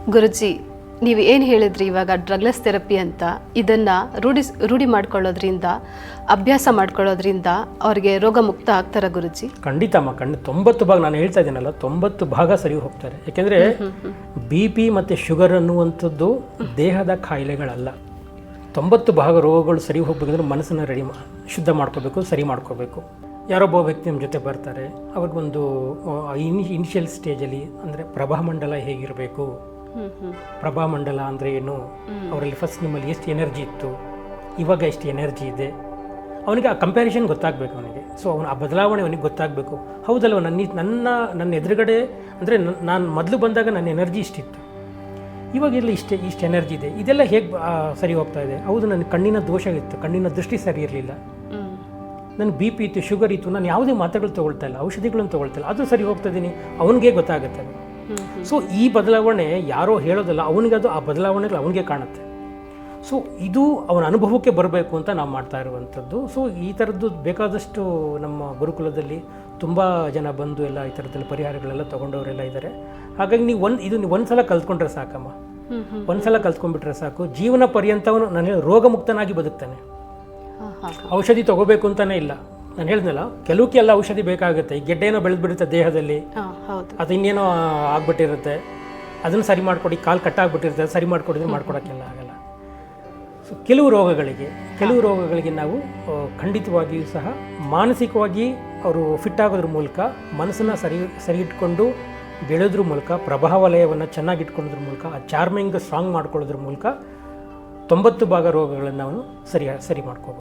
ಗುರುಜಿ, ನೀವು ಏನು ಹೇಳಿದ್ರಿ ಇವಾಗ ಡ್ರಗ್ಲೆಸ್ ಥೆರಪಿ ಅಂತ, ಇದನ್ನು ರೂಢಿ ಮಾಡ್ಕೊಳ್ಳೋದ್ರಿಂದ, ಅಭ್ಯಾಸ ಮಾಡ್ಕೊಳ್ಳೋದ್ರಿಂದ ಅವ್ರಿಗೆ ರೋಗ ಮುಕ್ತ ಆಗ್ತಾರ ಗುರುಜಿ? ಖಂಡಿತಮ್ಮ, 90 ಭಾಗ ನಾನು ಹೇಳ್ತಾ ಇದ್ದೀನಲ್ಲ, 90 ಭಾಗ ಸರಿ ಹೋಗ್ತಾರೆ. ಯಾಕೆಂದರೆ BP ಮತ್ತು ಶುಗರ್ ಅನ್ನುವಂಥದ್ದು ದೇಹದ ಕಾಯಿಲೆಗಳಲ್ಲ. 90 ಭಾಗ ರೋಗಗಳು ಸರಿ ಹೋಗ್ಬೇಕಂದ್ರೆ ಮನಸ್ಸನ್ನು ಶುದ್ಧ ಮಾಡ್ಕೋಬೇಕು, ಸರಿ ಮಾಡ್ಕೋಬೇಕು. ಯಾರೊಬ್ಬ ವ್ಯಕ್ತಿ ನಮ್ಮ ಜೊತೆ ಬರ್ತಾರೆ, ಅವ್ರಿಗೊಂದು ಇನಿಷಿಯಲ್ ಸ್ಟೇಜಲ್ಲಿ ಅಂದರೆ ಪ್ರಭಾಮಂಡಲ ಹೇಗಿರಬೇಕು, ಪ್ರಭಾಮಂಡಲ ಅಂದರೆ ಏನು, ಅವರಲ್ಲಿ ಫಸ್ಟ್ ನಿಮ್ಮಲ್ಲಿ ಎಷ್ಟು ಎನರ್ಜಿ ಇತ್ತು, ಇವಾಗ ಎಷ್ಟು ಎನರ್ಜಿ ಇದೆ, ಅವನಿಗೆ ಆ ಕಂಪ್ಯಾರಿಸನ್ ಗೊತ್ತಾಗಬೇಕು ಅವನಿಗೆ. ಸೊ ಅವನು ಆ ಬದಲಾವಣೆ ಅವನಿಗೆ ಗೊತ್ತಾಗಬೇಕು. ಹೌದಲ್ವ, ನನ್ನ ಎದುರುಗಡೆ ಅಂದರೆ ನಾನು ಮೊದಲು ಬಂದಾಗ ನನ್ನ ಎನರ್ಜಿ ಇಷ್ಟಿತ್ತು, ಇವಾಗೆಲ್ಲ ಇಷ್ಟು ಎನರ್ಜಿ ಇದೆ, ಇದೆಲ್ಲ ಹೇಗೆ ಸರಿ ಹೋಗ್ತಾ ಇದೆ. ಹೌದು, ನನ್ನ ಕಣ್ಣಿನ ದೋಷ ಇತ್ತು, ಕಣ್ಣಿನ ದೃಷ್ಟಿ ಸರಿ ಇರಲಿಲ್ಲ, ನನ್ನ BP ಇತ್ತು, ಶುಗರ್ ಇತ್ತು, ನಾನು ಯಾವುದೇ ಮಾತ್ರೆಗಳು ತೊಗೊಳ್ತಾ ಇಲ್ಲ, ಔಷಧಿಗಳನ್ನು ತೊಗೊಳ್ತಾ ಇಲ್ಲ, ಅದು ಸರಿ ಹೋಗ್ತಾ ಇದ್ದೀನಿ, ಅವನಿಗೆ ಗೊತ್ತಾಗುತ್ತೆ. ಸೊ ಈ ಬದಲಾವಣೆ ಯಾರೋ ಹೇಳೋದಲ್ಲ, ಅವನಿಗದು ಆ ಬದಲಾವಣೆಗಳು ಅವನಿಗೆ ಕಾಣುತ್ತೆ. ಸೊ ಇದು ಅವನ ಅನುಭವಕ್ಕೆ ಬರಬೇಕು ಅಂತ ನಾವು ಮಾಡ್ತಾ ಇರುವಂಥದ್ದು. ಸೊ ಈ ಥರದ್ದು ಬೇಕಾದಷ್ಟು ನಮ್ಮ ಗುರುಕುಲದಲ್ಲಿ ತುಂಬ ಜನ ಬಂದು ಎಲ್ಲ ಈ ಥರದಲ್ಲಿ ಪರಿಹಾರಗಳೆಲ್ಲ ತೊಗೊಂಡವರೆಲ್ಲ ಇದ್ದಾರೆ. ಹಾಗಾಗಿ ನೀವು ಒಂದು ಸಲ ಕಲ್ತ್ಕೊಂಡ್ರೆ ಸಾಕಮ್ಮ, ಒಂದು ಸಲ ಕಲ್ತ್ಕೊಂಡ್ಬಿಟ್ರೆ ಸಾಕು, ಜೀವನ ಪರ್ಯಂತವನು ನಾನು ರೋಗ ಮುಕ್ತನಾಗಿ ಬದುಕ್ತಾನೆ. ಔಷಧಿ ತೊಗೋಬೇಕು ಅಂತಲೇ ಇಲ್ಲ. ನಾನು ಹೇಳಿದ್ನಲ್ಲ, ಕೆಲವಕ್ಕೆಲ್ಲ ಔಷಧಿ ಬೇಕಾಗುತ್ತೆ. ಈ ಗೆಡ್ಡೆನೋ ಬೆಳೆದ್ಬಿಡುತ್ತೆ ದೇಹದಲ್ಲಿ, ಅದು ಇನ್ನೇನೋ ಆಗ್ಬಿಟ್ಟಿರುತ್ತೆ, ಅದನ್ನು ಸರಿ ಮಾಡಿಕೊಡಿ, ಕಾಲು ಕಟ್ಟಾಗ್ಬಿಟ್ಟಿರುತ್ತೆ, ಸರಿ ಮಾಡಿಕೊಡಿದ್ರೆ ಮಾಡ್ಕೊಡೋಕ್ಕೆಲ್ಲ ಆಗಲ್ಲ. ಸೊ ಕೆಲವು ರೋಗಗಳಿಗೆ ನಾವು ಖಂಡಿತವಾಗಿಯೂ ಸಹ ಮಾನಸಿಕವಾಗಿ ಅವರು ಫಿಟ್ ಆಗೋದ್ರ ಮೂಲಕ, ಮನಸ್ಸನ್ನು ಸರಿ ಇಟ್ಕೊಂಡು ಬೆಳೆಯೋದ್ರ ಮೂಲಕ, ಪ್ರಭಾವಲಯವನ್ನು ಚೆನ್ನಾಗಿ ಇಟ್ಕೊಳ್ಳೋದ್ರ ಮೂಲಕ, ಆ ಚಾರ್ಮಿಂಗ್ ಸ್ಟ್ರಾಂಗ್ ಮಾಡ್ಕೊಳ್ಳೋದ್ರ ಮೂಲಕ 90 ಭಾಗ ರೋಗಗಳನ್ನು ನಾವು ಸರಿ ಮಾಡ್ಕೋಬೋದು.